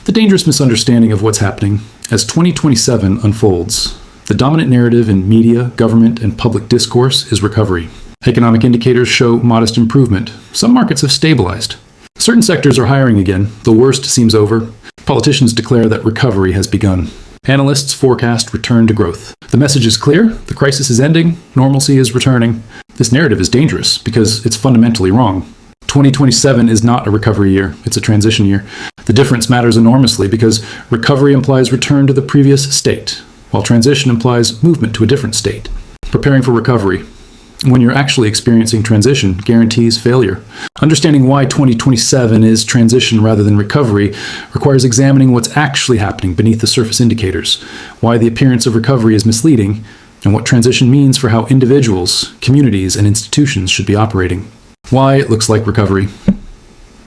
The dangerous misunderstanding of what's happening as 2027 unfolds. The dominant narrative in media, government, and public discourse is recovery. Economic indicators show modest improvement. Some markets have stabilized. Certain sectors are hiring again. The worst seems over. Politicians declare that recovery has begun. Analysts forecast return to growth. The message is clear. The crisis is ending. Normalcy is returning. This narrative is dangerous because it's fundamentally wrong. 2027 is not a recovery year. It's a transition year. The difference matters enormously because recovery implies return to the previous state, while transition implies movement to a different state. Preparing for recovery, when you're actually experiencing transition, guarantees failure. Understanding why 2027 is transition rather than recovery requires examining what's actually happening beneath the surface indicators, why the appearance of recovery is misleading, and what transition means for how individuals, communities, and institutions should be operating. Why it looks like recovery.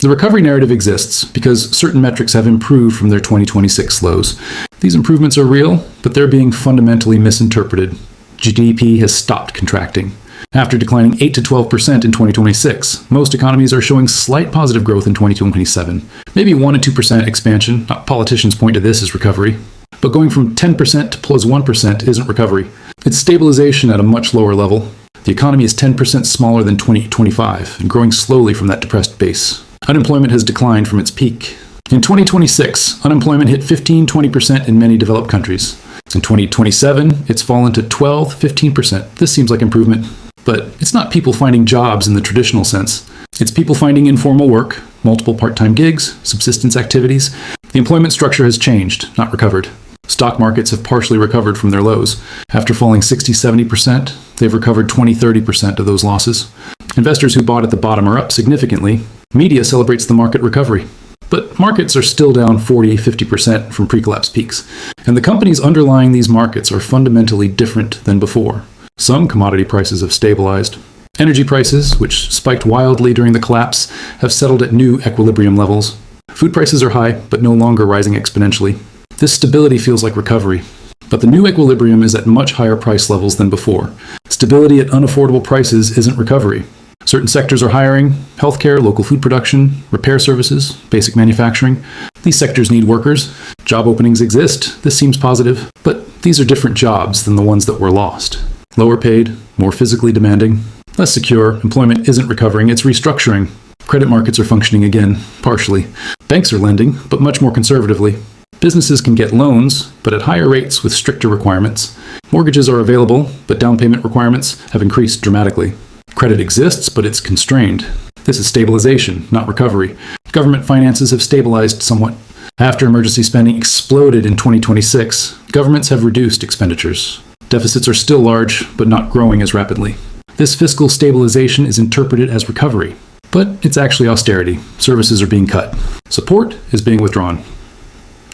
The recovery narrative exists because certain metrics have improved from their 2026 lows. These improvements are real, but they're being fundamentally misinterpreted. GDP has stopped contracting. After declining 8 to 12% in 2026, most economies are showing slight positive growth in 2027. Maybe 1 to 2% expansion. Politicians point to this as recovery. But going from 10% to plus 1% isn't recovery. It's stabilization at a much lower level. The economy is 10% smaller than 2025 and growing slowly from that depressed base. Unemployment has declined from its peak. In 2026, unemployment hit 15-20% in many developed countries. In 2027, it's fallen to 12-15%. This seems like improvement. But it's not people finding jobs in the traditional sense. It's people finding informal work, multiple part-time gigs, subsistence activities. The employment structure has changed, not recovered. Stock markets have partially recovered from their lows. After falling 60-70%, they've recovered 20-30% of those losses. Investors who bought at the bottom are up significantly. Media celebrates the market recovery. But markets are still down 40-50% from pre-collapse peaks. And the companies underlying these markets are fundamentally different than before. Some commodity prices have stabilized. Energy prices, which spiked wildly during the collapse, have settled at new equilibrium levels. Food prices are high, but no longer rising exponentially. This stability feels like recovery. But the new equilibrium is at much higher price levels than before. Stability at unaffordable prices isn't recovery. Certain sectors are hiring: healthcare, local food production, repair services, basic manufacturing. These sectors need workers. Job openings exist. This seems positive. But these are different jobs than the ones that were lost. Lower paid, more physically demanding, less secure. Employment isn't recovering, it's restructuring. Credit markets are functioning again, partially. Banks are lending, but much more conservatively. Businesses can get loans, but at higher rates with stricter requirements. Mortgages are available, but down payment requirements have increased dramatically. Credit exists, but it's constrained. This is stabilization, not recovery. Government finances have stabilized somewhat. After emergency spending exploded in 2026, governments have reduced expenditures. Deficits are still large, but not growing as rapidly. This fiscal stabilization is interpreted as recovery, but it's actually austerity. Services are being cut. Support is being withdrawn.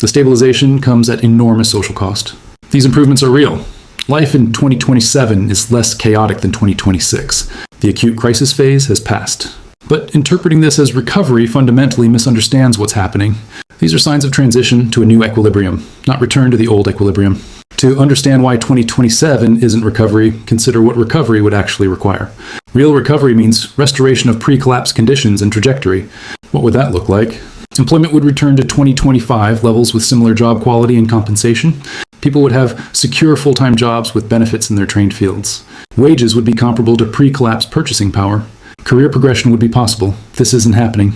The stabilization comes at enormous social cost. These improvements are real. Life in 2027 is less chaotic than 2026. The acute crisis phase has passed. But interpreting this as recovery fundamentally misunderstands what's happening. These are signs of transition to a new equilibrium, not return to the old equilibrium. To understand why 2027 isn't recovery, consider what recovery would actually require. Real recovery means restoration of pre-collapse conditions and trajectory. What would that look like? Employment would return to 2025 levels with similar job quality and compensation. People would have secure full-time jobs with benefits in their trained fields. Wages would be comparable to pre-collapse purchasing power. Career progression would be possible. This isn't happening.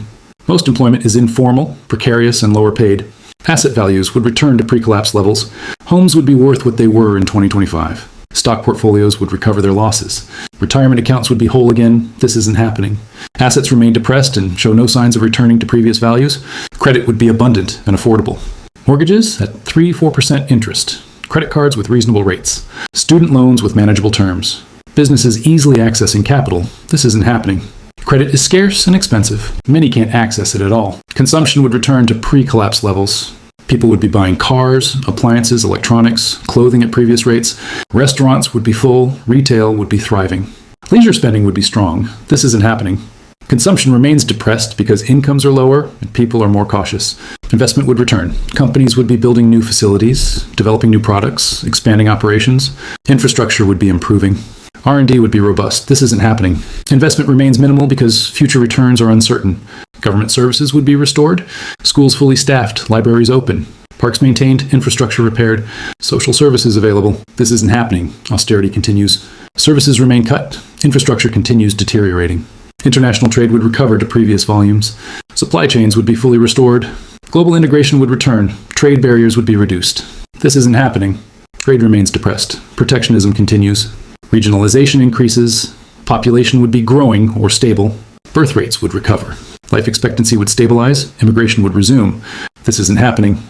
Most employment is informal, precarious, and lower paid. Asset values would return to pre-collapse levels. Homes would be worth what they were in 2025. Stock portfolios would recover their losses. Retirement accounts would be whole again. This isn't happening. Assets remain depressed and show no signs of returning to previous values. Credit would be abundant and affordable. Mortgages at 3-4% interest. Credit cards with reasonable rates. Student loans with manageable terms. Businesses easily accessing capital. This isn't happening. Credit is scarce and expensive. Many can't access it at all. Consumption would return to pre-collapse levels. People would be buying cars, appliances, electronics, clothing at previous rates. Restaurants would be full. Retail would be thriving. Leisure spending would be strong. This isn't happening. Consumption remains depressed because incomes are lower and people are more cautious. Investment would return. Companies would be building new facilities, developing new products, expanding operations. Infrastructure would be improving. R&D would be robust. This isn't happening. Investment remains minimal because future returns are uncertain. Government services would be restored, schools fully staffed, libraries open, parks maintained, infrastructure repaired, social services available. This isn't happening. Austerity continues. Services remain cut. Infrastructure continues deteriorating. International trade would recover to previous volumes. Supply chains would be fully restored. Global integration would return. Trade barriers would be reduced. This isn't happening. Trade remains depressed. Protectionism continues. Regionalization increases. Population would be growing or stable. Birth rates would recover. Life expectancy would stabilize. Immigration would resume. This isn't happening.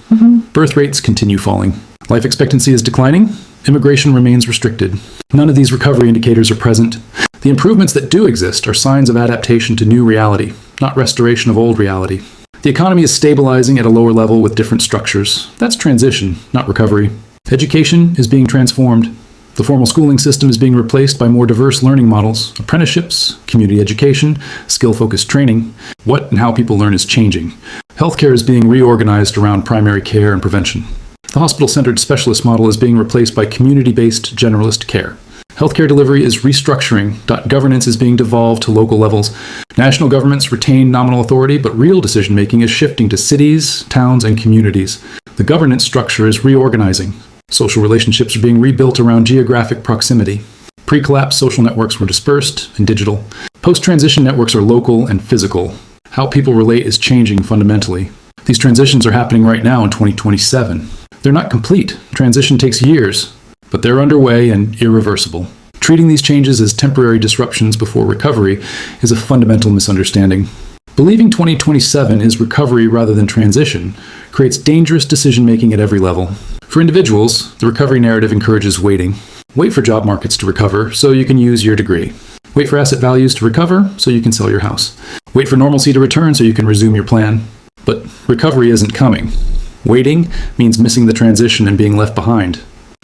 Birth rates continue falling. Life expectancy is declining. Immigration remains restricted. None of these recovery indicators are present. The improvements that do exist are signs of adaptation to new reality, not restoration of old reality. The economy is stabilizing at a lower level with different structures. That's transition, not recovery. Education is being transformed. The formal schooling system is being replaced by more diverse learning models, apprenticeships, community education, skill-focused training. What and how people learn is changing. Healthcare is being reorganized around primary care and prevention. The hospital-centered specialist model is being replaced by community-based generalist care. Healthcare delivery is restructuring. Governance is being devolved to local levels. National governments retain nominal authority, but real decision-making is shifting to cities, towns, and communities. The governance structure is reorganizing. Social relationships are being rebuilt around geographic proximity. Pre-collapse social networks were dispersed and digital. Post-transition networks are local and physical. How people relate is changing fundamentally. These transitions are happening right now in 2027. They're not complete. Transition takes years, but they're underway and irreversible. Treating these changes as temporary disruptions before recovery is a fundamental misunderstanding. Believing 2027 is recovery rather than transition creates dangerous decision-making at every level. For individuals, the recovery narrative encourages waiting. Wait for job markets to recover so you can use your degree. Wait for asset values to recover so you can sell your house. Wait for normalcy to return so you can resume your plan. But recovery isn't coming. Waiting means missing the transition and being left behind.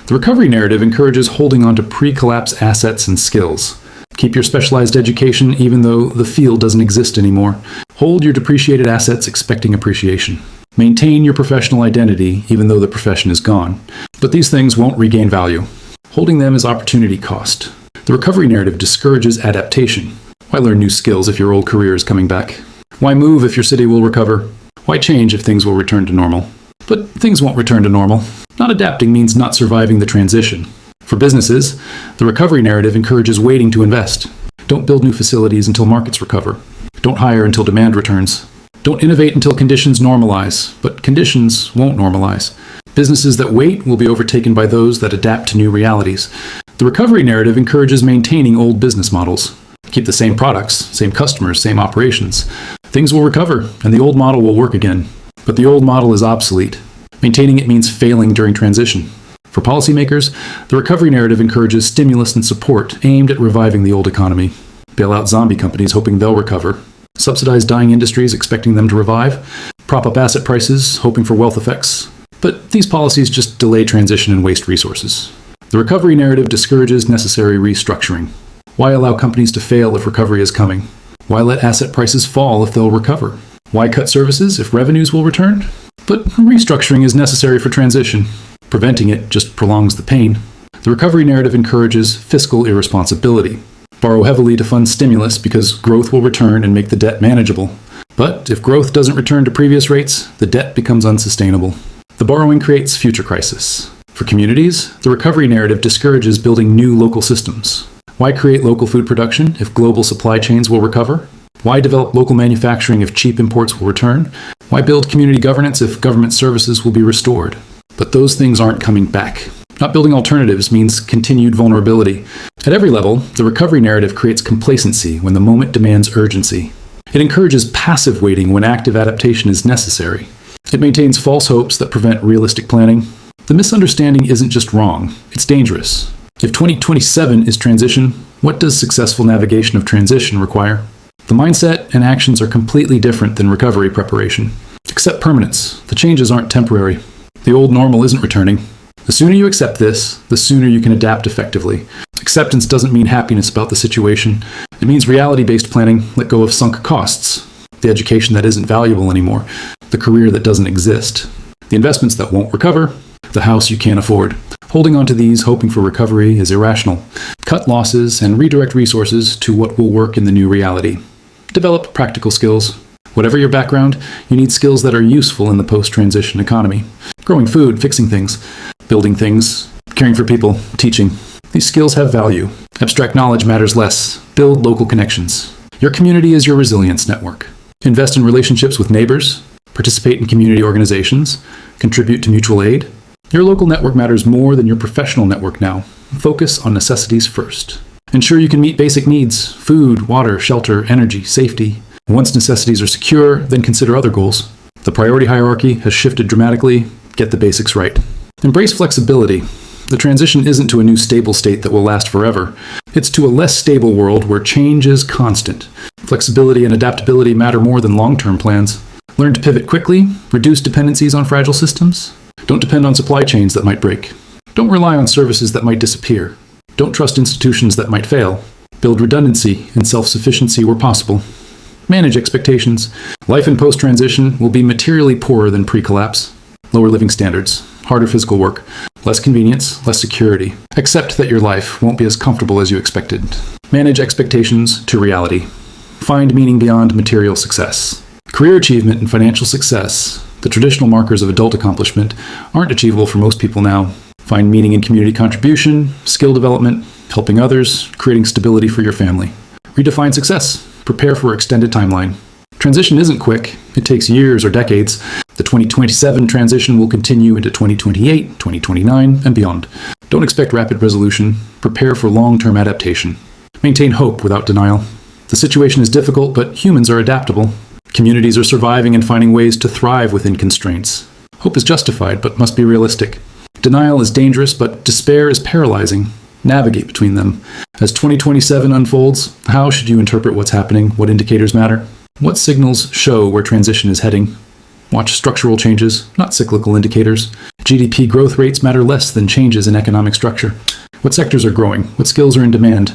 The recovery narrative encourages holding on to pre-collapse assets and skills. Keep your specialized education even though the field doesn't exist anymore. Hold your depreciated assets expecting appreciation. Maintain your professional identity even though the profession is gone. But these things won't regain value. Holding them is opportunity cost. The recovery narrative discourages adaptation. Why learn new skills if your old career is coming back? Why move if your city will recover? Why change if things will return to normal? But things won't return to normal. Not adapting means not surviving the transition. For businesses, the recovery narrative encourages waiting to invest. Don't build new facilities until markets recover. Don't hire until demand returns. Don't innovate until conditions normalize, but conditions won't normalize. Businesses that wait will be overtaken by those that adapt to new realities. The recovery narrative encourages maintaining old business models. Keep the same products, same customers, same operations. Things will recover, and the old model will work again. But the old model is obsolete. Maintaining it means failing during transition. For policymakers, the recovery narrative encourages stimulus and support aimed at reviving the old economy. Bail out zombie companies hoping they'll recover. Subsidize dying industries expecting them to revive. Prop up asset prices hoping for wealth effects. But these policies just delay transition and waste resources. The recovery narrative discourages necessary restructuring. Why allow companies to fail if recovery is coming? Why let asset prices fall if they'll recover? Why cut services if revenues will return? But restructuring is necessary for transition. Preventing it just prolongs the pain. The recovery narrative encourages fiscal irresponsibility. Borrow heavily to fund stimulus because growth will return and make the debt manageable. But if growth doesn't return to previous rates, the debt becomes unsustainable. The borrowing creates future crisis. For communities, the recovery narrative discourages building new local systems. Why create local food production if global supply chains will recover? Why develop local manufacturing if cheap imports will return? Why build community governance if government services will be restored? But those things aren't coming back. Not building alternatives means continued vulnerability. At every level, the recovery narrative creates complacency when the moment demands urgency. It encourages passive waiting when active adaptation is necessary. It maintains false hopes that prevent realistic planning. The misunderstanding isn't just wrong, it's dangerous. If 2027 is transition, what does successful navigation of transition require? The mindset and actions are completely different than recovery preparation. Accept permanence. The changes aren't temporary. The old normal isn't returning. The sooner you accept this, the sooner you can adapt effectively. Acceptance doesn't mean happiness about the situation. It means reality-based planning, let go of sunk costs, the education that isn't valuable anymore, the career that doesn't exist, the investments that won't recover, the house you can't afford. Holding on to these, hoping for recovery, is irrational. Cut losses and redirect resources to what will work in the new reality. Develop practical skills. Whatever your background, you need skills that are useful in the post-transition economy. Growing food, fixing things, building things, caring for people, teaching. These skills have value. Abstract knowledge matters less. Build local connections. Your community is your resilience network. Invest in relationships with neighbors. Participate in community organizations. Contribute to mutual aid. Your local network matters more than your professional network now. Focus on necessities first. Ensure you can meet basic needs: food, water, shelter, energy, safety. Once necessities are secure, then consider other goals. The priority hierarchy has shifted dramatically. Get the basics right. Embrace flexibility. The transition isn't to a new stable state that will last forever. It's to a less stable world where change is constant. Flexibility and adaptability matter more than long-term plans. Learn to pivot quickly. Reduce dependencies on fragile systems. Don't depend on supply chains that might break. Don't rely on services that might disappear. Don't trust institutions that might fail. Build redundancy and self-sufficiency where possible. Manage expectations. Life in post-transition will be materially poorer than pre-collapse. Lower living standards, harder physical work, less convenience, less security. Accept that your life won't be as comfortable as you expected. Manage expectations to reality. Find meaning beyond material success. Career achievement and financial success, the traditional markers of adult accomplishment, aren't achievable for most people now. Find meaning in community contribution, skill development, helping others, creating stability for your family. Redefine success. Prepare for extended timeline. Transition isn't quick. It takes years or decades. The 2027 transition will continue into 2028, 2029, and beyond. Don't expect rapid resolution. Prepare for long-term adaptation. Maintain hope without denial. The situation is difficult, but humans are adaptable. Communities are surviving and finding ways to thrive within constraints. Hope is justified, but must be realistic. Denial is dangerous, but despair is paralyzing. Navigate between them. As 2027 unfolds, how should you interpret what's happening? What indicators matter? What signals show where transition is heading? Watch structural changes, not cyclical indicators. GDP growth rates matter less than changes in economic structure. What sectors are growing? What skills are in demand?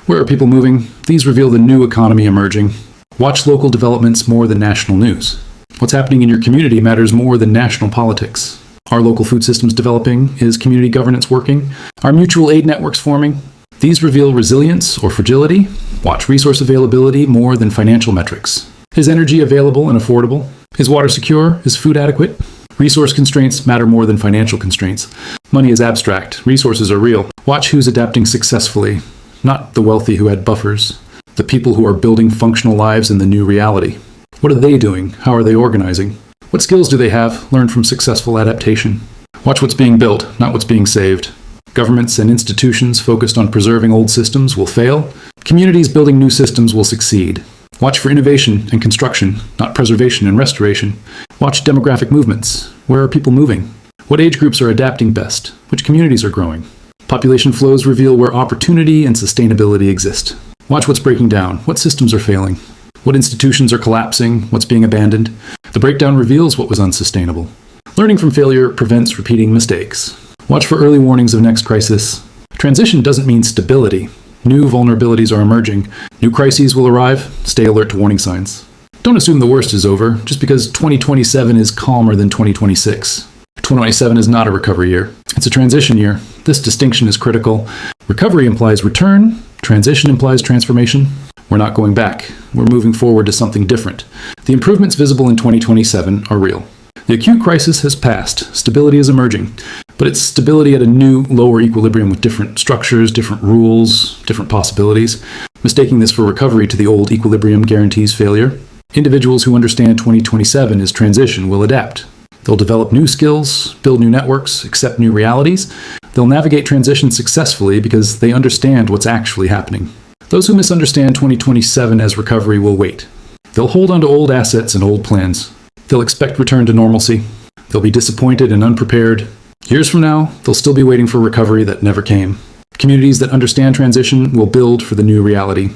Where are people moving? These reveal the new economy emerging. Watch local developments more than national news. What's happening in your community matters more than national politics. Are local food systems developing? Is community governance working? Are mutual aid networks forming? These reveal resilience or fragility. Watch resource availability more than financial metrics. Is energy available and affordable? Is water secure? Is food adequate? Resource constraints matter more than financial constraints. Money is abstract. Resources are real. Watch who's adapting successfully, not the wealthy who had buffers. The people who are building functional lives in the new reality. What are they doing? How are they organizing? What skills do they have? Learn from successful adaptation. Watch what's being built, not what's being saved. Governments and institutions focused on preserving old systems will fail. Communities building new systems will succeed. Watch for innovation and construction, not preservation and restoration. Watch demographic movements. Where are people moving? What age groups are adapting best? Which communities are growing? Population flows reveal where opportunity and sustainability exist. Watch what's breaking down. What systems are failing? What institutions are collapsing? What's being abandoned? The breakdown reveals what was unsustainable. Learning from failure prevents repeating mistakes. Watch for early warnings of next crisis. Transition doesn't mean stability. New vulnerabilities are emerging. New crises will arrive. Stay alert to warning signs. Don't assume the worst is over just because 2027 is calmer than 2026. 2027 is not a recovery year. It's a transition year. This distinction is critical. Recovery implies return. Transition implies transformation. We're not going back. We're moving forward to something different. The improvements visible in 2027 are real. The acute crisis has passed. Stability is emerging. But it's stability at a new, lower equilibrium with different structures, different rules, different possibilities. Mistaking this for recovery to the old equilibrium guarantees failure. Individuals who understand 2027 as transition will adapt. They'll develop new skills, build new networks, accept new realities. They'll navigate transition successfully because they understand what's actually happening. Those who misunderstand 2027 as recovery will wait. They'll hold onto old assets and old plans. They'll expect return to normalcy. They'll be disappointed and unprepared. Years from now, they'll still be waiting for recovery that never came. Communities that understand transition will build for the new reality.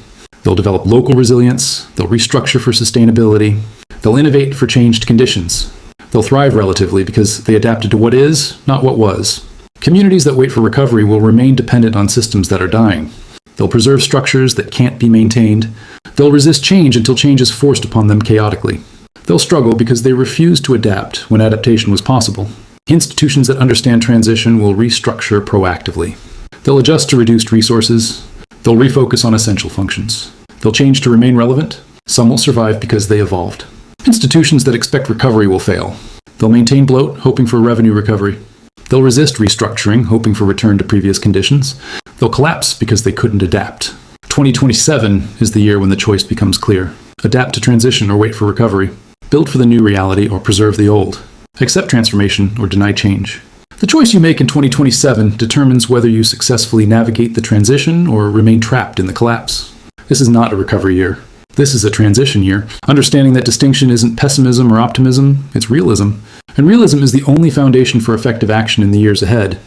They'll develop local resilience. They'll restructure for sustainability. They'll innovate for changed conditions. They'll thrive relatively because they adapted to what is, not what was. Communities that wait for recovery will remain dependent on systems that are dying. They'll preserve structures that can't be maintained. They'll resist change until change is forced upon them chaotically. They'll struggle because they refused to adapt when adaptation was possible. Institutions that understand transition will restructure proactively. They'll adjust to reduced resources. They'll refocus on essential functions. They'll change to remain relevant. Some will survive because they evolved. Institutions that expect recovery will fail. They'll maintain bloat, hoping for revenue recovery. They'll resist restructuring, hoping for return to previous conditions. They'll collapse because they couldn't adapt. 2027 is the year when the choice becomes clear. Adapt to transition or wait for recovery. Build for the new reality or preserve the old. Accept transformation or deny change. The choice you make in 2027 determines whether you successfully navigate the transition or remain trapped in the collapse. This is not a recovery year. This is a transition year. Understanding that distinction isn't pessimism or optimism, it's realism. And realism is the only foundation for effective action in the years ahead.